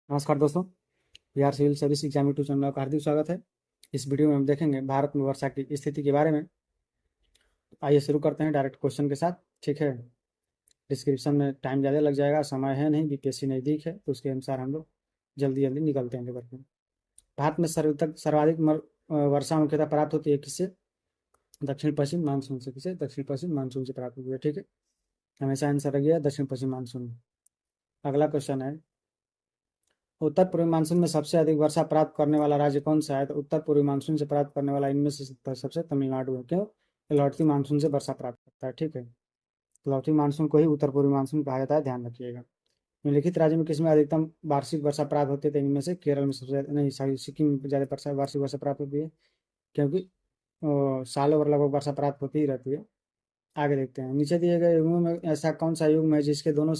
नमस्कार दोस्तों। Bihar civil service exam YouTube channel का हार्दिक स्वागत है। इस वीडियो में हम देखेंगे भारत में वर्षा की स्थिति के बारे में। आइए शुरू करते हैं डायरेक्ट क्वेश्चन के साथ। ठीक है, डिस्क्रिप्शन में टाइम ज़्यादा लग जाएगा, समय है नहीं, बीपीएससी नज़दीक है, तो उसके अनुसार हम लोग जल्दी जल्दी निकलते हैं लेकर के। भारत में सर्वाधिक वर्षा मुख्यतः प्राप्त होती है किससे? दक्षिण पश्चिम मानसून से। किसे? दक्षिण पश्चिम मानसून से प्राप्त होती है। ठीक है, हमेशा आंसर रह गया दक्षिण पश्चिम मानसून। अगला क्वेश्चन है, उत्तर पूर्वी मानसून में सबसे अधिक वर्षा प्राप्त करने वाला राज्य कौन सा है? तो उत्तर पूर्वी मानसून से प्राप्त करने वाला इनमें से सबसे तमिलनाडु है। क्यों? लौटती मानसून से वर्षा प्राप्त करता है। ठीक है, लौटती मानसून को ही उत्तर पूर्वी मानसून कहा जाता है, ध्यान रखिएगा। निम्नलिखित राज्य में किसमें अधिकतम वार्षिक वर्षा प्राप्त होती है? तो इनमें से केरल में सबसे ज्यादा, नहीं सॉरी, सिक्किम में ज़्यादा वार्षिक वर्षा प्राप्त होती है, क्योंकि सालों भर लगभग वर्षा प्राप्त होती ही रहती है। आगे देखते हैं, नीचे दिए गए युगों में ऐसा कौन सा युग है जिसके दोनों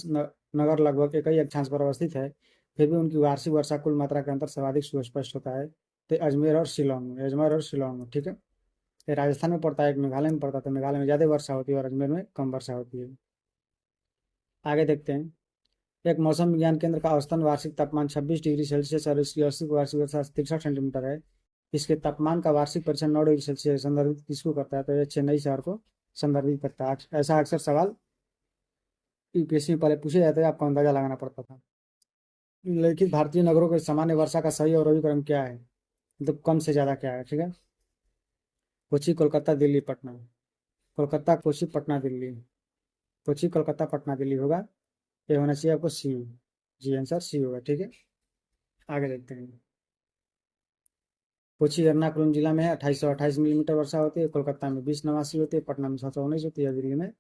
नगर लगभग एक ही अक्षांश पर अवस्थित है, फिर भी उनकी वार्षिक वर्षा कुल मात्रा के अंतर सर्वाधिक सुस्पष्ट होता है? तो अजमेर और शिलोंग में, अजमेर और शिलोंग में। ठीक है, ये राजस्थान में पड़ता है, एक मेघालय में पड़ता है। तो मेघालय में ज़्यादा वर्षा होती है और अजमेर में कम वर्षा होती है। आगे देखते हैं, एक मौसम विज्ञान केंद्र का औसतन वार्षिक तापमान 26 डिग्री सेल्सियस और इसकी औसत वार्षिक वर्षा 63 सेंटीमीटर है। इसके तापमान का वार्षिक परीक्षण 9 डिग्री सेल्सियस संदर्भित किसको करता है? तो ये चेन्नई शहर को संदर्भित करता है। ऐसा अक्सर सवाल यूपीएससी में पहले पूछे जाते हैं, आपको अंदाजा लगाना पड़ता था। लेकिन भारतीय नगरों के सामान्य वर्षा का सही और रवि क्रम क्या है, मतलब कम से ज़्यादा क्या है? ठीक है, कोची, कोलकाता, दिल्ली, पटना। कोलकाता, कोची, पटना, दिल्ली। कोची, कोलकाता, पटना, दिल्ली होगा। ये होना चाहिए आपको सी। जी आंसर सी होगा। ठीक है, आगे देखते हैं, कोची एर्नाकुलम जिला में है, 2828 मिलीमीटर वर्षा होती है। कोलकाता में 2089 होती है, पटना में 719 होती है, दिल्ली में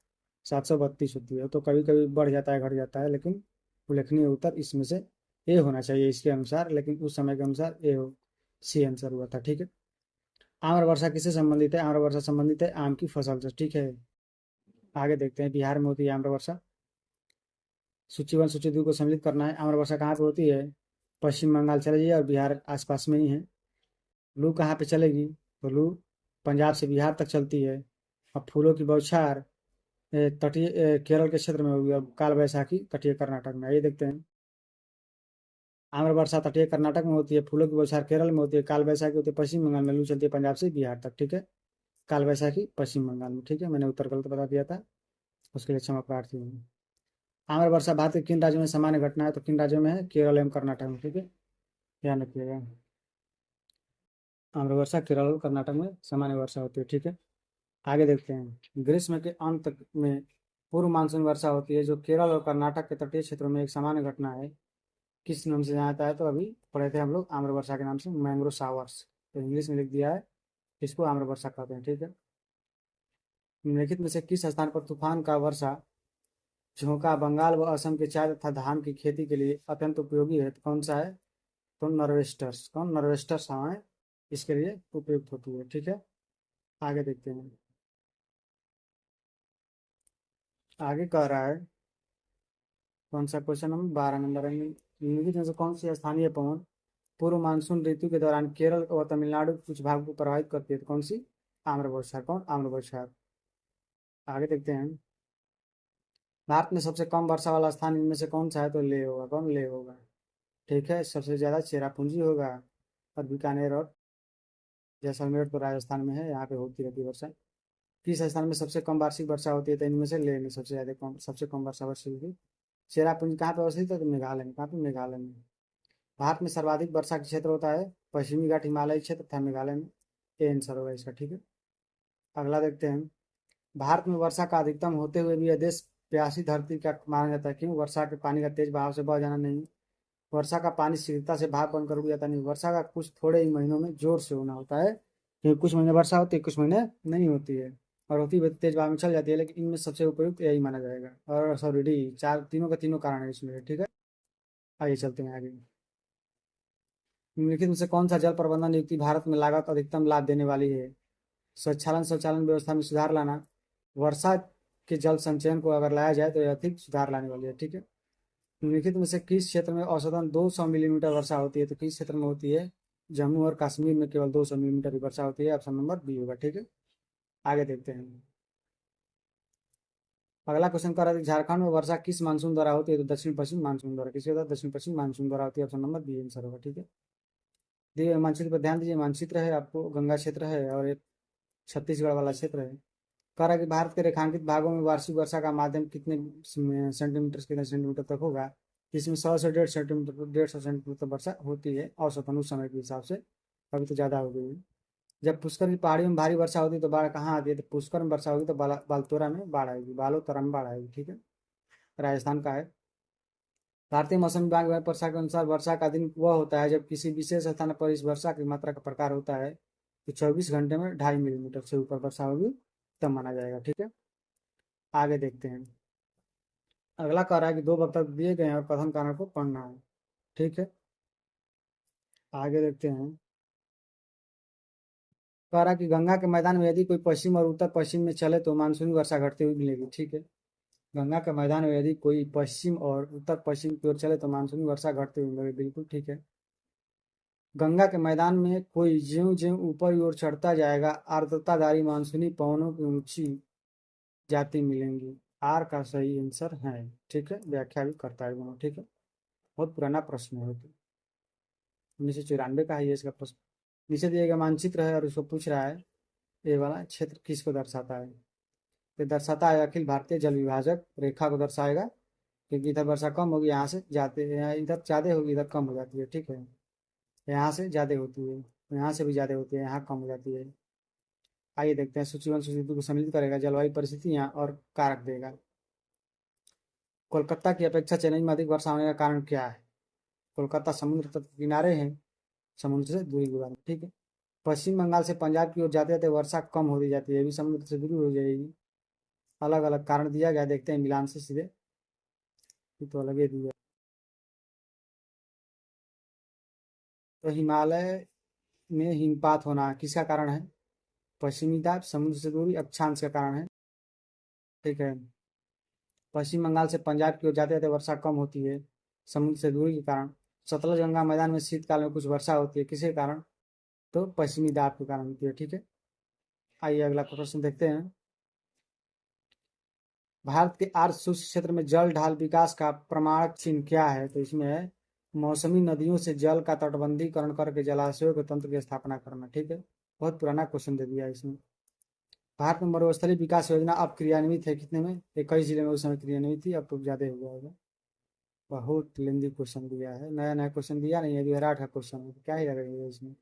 732 होती है। तो कभी कभी बढ़ जाता है, घट जाता है, लेकिन उल्लेखनीय उत्तर इसमें से ए होना चाहिए इसके अनुसार, लेकिन उस समय के अनुसार ए हो, सी आंसर हुआ था। ठीक है, आम्र वर्षा किससे संबंधित है? आम्र वर्षा संबंधित है आम की फसल से। ठीक है, आगे देखते हैं, बिहार में होती है आम्र वर्षा। सूची 1 सूची 2 को सम्मिलित करना है। आम्र वर्षा कहाँ पे होती है? पश्चिम बंगाल चले जाइए और बिहार आसपास में ही है। लू कहाँ पे चलेगी? तो लू पंजाब से बिहार तक चलती है। अब फूलों की बौछार तटीय केरल के क्षेत्र में होगी, और काल वैसाखी तटीय कर्नाटक में। आइए देखते हैं, आम्र वर्षा तटीय कर्नाटक में होती है, फूलों की बौछार केरल में होती है, काल वैसाखी होती है पश्चिम बंगाल में, लू चलती है पंजाब से बिहार तक। ठीक है, काल वैसाखी पश्चिम बंगाल में। ठीक है, मैंने उत्तर गलत बता दिया था, उसके लिए क्षमा प्रार्थी हूँ। आम्र वर्षा भारत के किन राज्यों में सामान्य घटना है? तो किन राज्यों में है? केरल एवं कर्नाटक में। ठीक है, ध्यान रखिएगा, आम्र वर्षा केरल और कर्नाटक में सामान्य वर्षा होती है। ठीक है, आगे देखते हैं, ग्रीष्म के अंत में पूर्व मानसून वर्षा होती है, जो केरल और कर्नाटक के तटीय क्षेत्रों में एक सामान्य घटना है। किस नाम से जाना जाता है? तो अभी पढ़े थे हम लोग आम्र वर्षा के नाम से, मैंग्रो शावर्स। तो इंग्लिश में लिख दिया है, इसको आम्र वर्षा कहते हैं। ठीक है, निम्नलिखित में से किस स्थान पर तूफान का वर्षा झोंका बंगाल व असम के चाय तथा धान की खेती के लिए अत्यंत उपयोगी है? तो कौन सा है? तो नॉर्वेस्टर्स। कौन? नॉर्वेस्टर्स हवाएं इसके लिए उपयुक्त होती है। ठीक है, आगे देखते हैं, आगे कह रहा है, कौन सा क्वेश्चन? हम 12 नंबर है। निम्नलिखित में से कौन सी स्थानीय पवन पूर्व मानसून ऋतु के दौरान केरल व तमिलनाडु के कुछ भाग को प्रभावित करती है? तो कौन सी? आम्र वर्षा। कौन? आम्र वर्षा। आगे देखते हैं, भारत में सबसे कम वर्षा वाला स्थान इनमें से कौन सा है? तो ले होगा। कौन? ले होगा। ठीक है, सबसे ज्यादा चेरापूंजी होगा, और बीकानेर और जैसलमेर तो राजस्थान में है, यहाँ पे होती रहती है वर्षा। किस स्थान में सबसे कम वार्षिक वर्षा होती है? तो इनमें से ले में सबसे ज्यादा कम, सबसे कम वर्षा वर्षा होगी। चेरापूंजी कहाँ पे अवस्थित है? तो मेघालय में। कहाँ पे? मेघालय में। भारत में सर्वाधिक वर्षा का क्षेत्र होता है पश्चिमी घाट हिमालय क्षेत्र तथा मेघालय में। ये आंसर होगा इसका। ठीक है, अगला देखते हैं, भारत में वर्षा का अधिकतम होते हुए भी यह देश प्यासी धरती का माना जाता है। क्यों? वर्षा के पानी का तेज बहाव से बह जाना नहीं, वर्षा का पानी शीघ्रता से भाप बनकर उड़ जाता नहीं, वर्षा का कुछ थोड़े ही महीनों में जोर से होना होता है। क्योंकि कुछ महीने वर्षा होती है, कुछ महीने नहीं होती है, और होती हुई तेज बहाव में चल जाती है, लेकिन इनमें सबसे उपयुक्त यही माना जाएगा। और सॉरी डी, चार तीनों का तीनों कारण है इसमें। ठीक है, आइए चलते हैं आगे। निम्नलिखित में से कौन सा जल प्रबंधन युक्ति भारत में लागत अधिकतम लाभ देने वाली है? स्वच्छालन शौचालन व्यवस्था में सुधार लाना, वर्षा के जल संचयन को अगर लाया जाए तो यह अधिक सुधार लाने वाली है। ठीक है, निम्नलिखित में से किस क्षेत्र में औसतन 200 मिलीमीटर वर्षा होती है? तो किस क्षेत्र में होती है? जम्मू और कश्मीर में केवल 200 मिलीमीटर की वर्षा होती है। ऑप्शन नंबर बी होगा। ठीक है, आगे देखते हैं, अगला क्वेश्चन कर रहा है झारखंड में वर्षा किस मानसून द्वारा होती है, तो दक्षिण पश्चिम मानसून द्वारा। किसके द्वारा? दक्षिण पश्चिम मानसून द्वारा होती है। ऑप्शन नंबर बी आंसर होगा। ठीक है, दिए मानचित्र पर ध्यान दीजिए। मानचित्र है आपको, गंगा क्षेत्र है और एक छत्तीसगढ़ वाला क्षेत्र है। कह रहा है कि भारत के रेखांकित भागों में वार्षिक वर्षा का माध्यम कितने सेंटीमीटर कितने सेंटीमीटर तक होगा। इसमें 100 से 150 सेंटीमीटर, 150 सेंटीमीटर वर्षा होती है औसतन उस समय के हिसाब से। अभी तो ज़्यादा हो गई है। जब पुष्कर की पहाड़ियों में भारी वर्षा होती है तो बाढ़ कहाँ आती है, तो पुष्कर में वर्षा होगी तो बालतोरा में बाढ़ आएगी, बालोतरा में बाढ़ आएगी। ठीक है, राजस्थान का है। भारतीय मौसम विभाग वर्षा के अनुसार वर्षा का दिन वह होता है जब किसी विशेष स्थान पर इस वर्षा की मात्रा का प्रकार होता है कि 24 घंटे में 2.5 मिलीमीटर से ऊपर वर्षा होगी तब माना जाएगा। ठीक है, आगे देखते हैं। अगला कह रहा है कि दो वक्तव्य दिए गए हैं और कथन कारण को पढ़ना है। ठीक है, आगे देखते हैं। कह रहा है कि गंगा के मैदान में यदि कोई पश्चिम और उत्तर पश्चिम में चले तो मानसूनी वर्षा घटती हुई मिलेगी। ठीक है, गंगा के मैदान में यदि कोई पश्चिम और उत्तर पश्चिम की ओर चले तो मानसूनी वर्षा घटती हुई मिलेगी। बिल्कुल ठीक है। गंगा के मैदान में कोई ज्यों ज्यों ऊपर की ओर चढ़ता जाएगा आर्द्रताधारी मानसूनी पवनों की ऊंची जाति मिलेंगी। आर का सही आंसर है। ठीक है, व्याख्या भी करता है दोनों। ठीक है, बहुत पुराना प्रश्न है, तो 1994 का है ये इसका प्रश्न। नीचे दिए गए मानचित्र है और उसको पूछ रहा है ये वाला क्षेत्र किसको दर्शाता है। ये दर्शाता है अखिल भारतीय जल विभाजक रेखा को दर्शाएगा, क्योंकि इधर वर्षा कम होगी, यहाँ से जाते इधर ज़्यादा होगी, इधर कम हो जाती है। ठीक है, यहाँ से ज़्यादा होती है, यहाँ से भी ज़्यादा होती है, यहाँ कम हो जाती है। आइए देखते हैं। सूची वन सूची दो को सम्मिलित करेगा, जलवायु परिस्थितियाँ और कारक देगा। कोलकाता की अपेक्षा चेन्नई में अधिक वर्षा होने का कारण क्या है। कोलकाता समुद्र तट के किनारे है, समुद्र से दूरी के बारे में। ठीक है, पश्चिम बंगाल से पंजाब की ओर जाते जाते वर्षा कम होती जाती है, ये भी समुद्र से दूरी हो जाएगी। अलग अलग कारण दिया गया, देखते हैं मिलान से सीधे। ये तो अलग ही दिया। तो हिमालय में हिमपात होना किसका कारण है। पश्चिमी दाब, समुद्र से दूरी, अक्षांश का कारण है। ठीक है, पश्चिम बंगाल से पंजाब की ओर जाते जाते वर्षा कम होती है समुद्र से दूरी के कारण। सतलज गंगा मैदान में शीतकाल में कुछ वर्षा होती है, किसके कारण, तो पश्चिमी दाब के कारण होती है। ठीक है, आइए अगला प्रश्न देखते हैं। भारत के आर्द्र शुष्क क्षेत्र में जल ढाल विकास का प्रमाणक चिन्ह क्या है, तो इसमें है मौसमी नदियों से जल का तटबंधीकरण करके जलाशयों के तंत्र की स्थापना करना। ठीक है, बहुत पुराना क्वेश्चन दे दिया इसमें। भारत में मरुस्थलीय विकास योजना अब क्रियान्वित है कितने में, 21 जिले में उस समय क्रियान्वित थी, अब तो ज्यादा हो गया होगा। बहुत लेंदी क्वेश्चन दिया है, नया नया क्वेश्चन दिया नहीं है, 2008 का क्वेश्चन है, क्या ही लगेगा इसमें।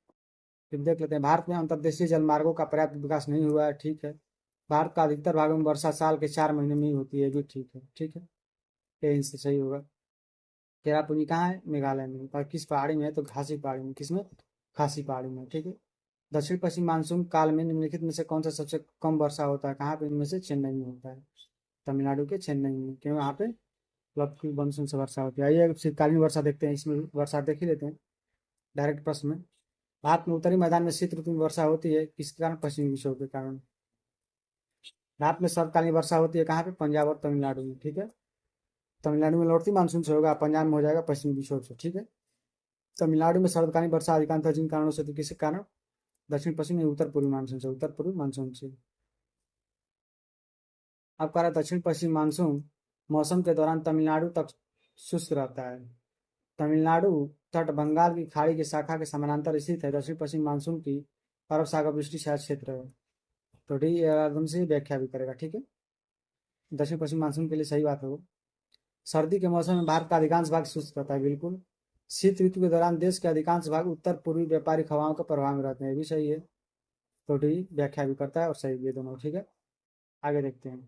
फिर देख लेते हैं। भारत में अंतर्देशीय जलमार्गों का पर्याप्त विकास नहीं हुआ है। ठीक है, भारत का अधिकतर भागों में वर्षा साल के 4 महीने में ही होती है, भी ठीक है। ठीक है, ये इनसे सही होगा। चेरापूंजी कहाँ है, मेघालय में। पर किस पहाड़ी में है, तो घासी पहाड़ी में। किसमें, खासी पहाड़ी में। ठीक है, दक्षिण पश्चिम मानसून काल में निम्नलिखित में से कौन सा सबसे कम वर्षा होता है, कहाँ पे, इनमें से चेन्नई में होता है। तमिलनाडु के चेन्नई में, क्यों, वहाँ पे की मानसून से वर्षा होती है। आइए शीतकालीन वर्षा देखते हैं, इसमें वर्षा देख ही लेते हैं डायरेक्ट प्रश्न में। भारत में उत्तरी मैदान में शीत ऋतु में वर्षा होती है, किसके कारण, पश्चिमी विक्षोभ के कारण। भारत में शरतकालीन वर्षा होती है कहाँ पे, पंजाब और तमिलनाडु में। ठीक है, तमिलनाडु में लौटती मानसून से होगा, पंजाब में हो जाएगा पश्चिमी विक्षोभ से। ठीक है, तमिलनाडु में शरतकालीन वर्षा अधिकांश जिन कारणों से, तो किसी कारण, दक्षिण पश्चिम उत्तर पूर्वी मानसून से, उत्तर पूर्वी मानसून से। अब कह रहा है दक्षिण पश्चिम मानसून मौसम के दौरान तमिलनाडु तक शुष्क रहता है। तमिलनाडु तट बंगाल की खाड़ी की शाखा के समानांतर स्थित है। दक्षिण पश्चिम मानसून की अरब सागर वृष्टि शायद क्षेत्र है, तो डी एकदम से व्याख्या भी करेगा। ठीक है, दक्षिण पश्चिम मानसून के लिए सही बात है वो। सर्दी के मौसम में भारत का अधिकांश भाग शुष्क रहता है, बिल्कुल। शीत ऋतु के दौरान देश के अधिकांश भाग उत्तर पूर्वी व्यापारिक हवाओं के प्रभाव में रहते हैं, ये भी सही है, तो डी व्याख्या भी करता है और सही भी है दोनों। ठीक है, आगे देखते हैं।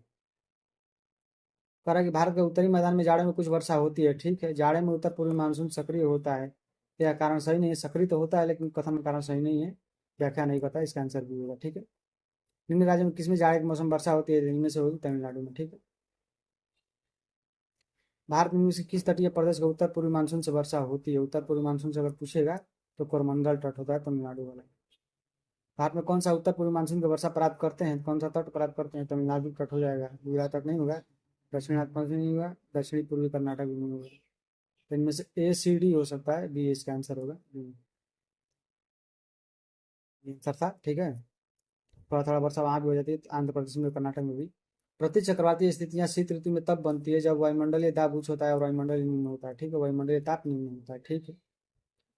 कह रहा है कि भारत के उत्तरी मैदान में जाड़े में कुछ वर्षा होती है। ठीक है, जाड़े में उत्तर पूर्वी मानसून सक्रिय होता है, यह कारण सही नहीं है। सक्रिय तो होता है लेकिन कथन का कारण सही नहीं है, व्याख्या नहीं करता, इसका आंसर भी होगा। ठीक है, निम्न राज्य में किसमें जाड़े के मौसम वर्षा होती है, इनमें से होगी तमिलनाडु में। ठीक है, भारत में से किस तटीय प्रदेश का उत्तर पूर्वी मानसून से वर्षा होती है। उत्तर पूर्वी मानसून से अगर पूछेगा तो कोरमंडल तट होता है तमिलनाडु वाला। भारत में कौन सा उत्तर पूर्वी मानसून की वर्षा प्राप्त करते हैं, कौन सा तट प्राप्त करते हैं, तमिलनाडु तट हो जाएगा, गुजरात तट नहीं होगा, दक्षिणात्मक भी नहीं होगा, दक्षिणी पूर्वी कर्नाटक भी नहीं होगा। तो इनमें से ए सी डी हो सकता है, बी इसका आंसर होगा। आंसर था। ठीक है, थोड़ा थोड़ा वर्षा वहाँ भी हो जाती है, आंध्र प्रदेश में, कर्नाटक में भी। प्रति चक्रवातीय स्थितियां शीत ऋतु में तब बनती है जब वायुमंडलीय दाब उच्च होता है और वायुमंडलीय निम्न होता है, ठीक है, वायुमंडलीय ताप निम्न होता है, ठीक है।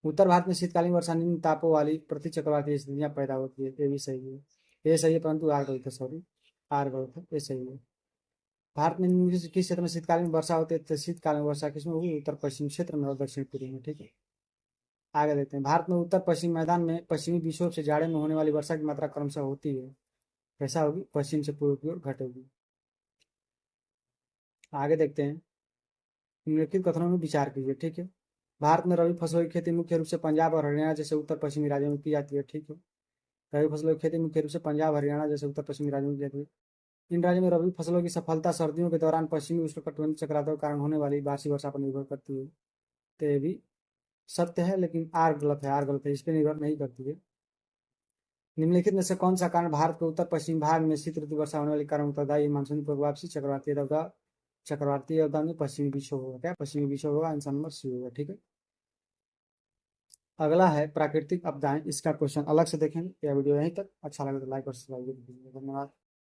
उत्तर भारत में शीतकालीन वर्षा निम्न तापों वाली प्रति चक्रवातीय स्थितियां पैदा होती है, ये भी सही है, ये सही है, परंतु आर गलत है, सॉरी आर गलत है, ये सही है। भारत में किस क्षेत्र में शीतकालीन वर्षा होती है, तो शीतकालीन वर्षा किसमें होगी, उत्तर पश्चिम क्षेत्र में और दक्षिण पूर्व में, ठीक है। आगे देखते हैं, भारत में उत्तर पश्चिम मैदान में पश्चिमी विक्षोभ से जाड़े में होने वाली वर्षा की मात्रा क्रमशः होती है, कैसा होगी, पश्चिम से पूर्व की ओर घटेगी। आगे देखते हैं, निम्नलिखित कथनों में विचार कीजिए, ठीक है। भारत में रबी फसलों की खेती मुख्य रूप से पंजाब और हरियाणा जैसे उत्तर पश्चिमी राज्यों में की जाती है, ठीक है। रबी फसलों की खेती मुख्य रूप से पंजाब हरियाणा जैसे उत्तर पश्चिमी राज्यों में की जाती है। इन राज्यों में रबी फसलों की सफलता सर्दियों के दौरान पश्चिमी उष्णकटिबंधीय चक्रवातों के कारण होने वाली वार्षिक वर्षा पर निर्भर करती है, तो ये भी सत्य है, लेकिन आर गलत है, आर गलत है, इस पर निर्भर नहीं करती है। निम्नलिखित में से कौन सा कारण भारत के उत्तर पश्चिम भाग में शीत ऋतु वर्षा होने वाले कारण उत्तरदायी, मानसूनी पूर्व वापसी, चक्रवाती अवदान में पश्चिमी विक्षोभ होगा, क्या पश्चिमी विक्षोभ होगा, आंसर नंबर सी होगा, ठीक है। अगला है प्राकृतिक आपदाएं, इसका क्वेश्चन अलग से देखेंगे। यह वीडियो यहीं तक, अच्छा लगे तो लाइक और सब्सक्राइब, धन्यवाद।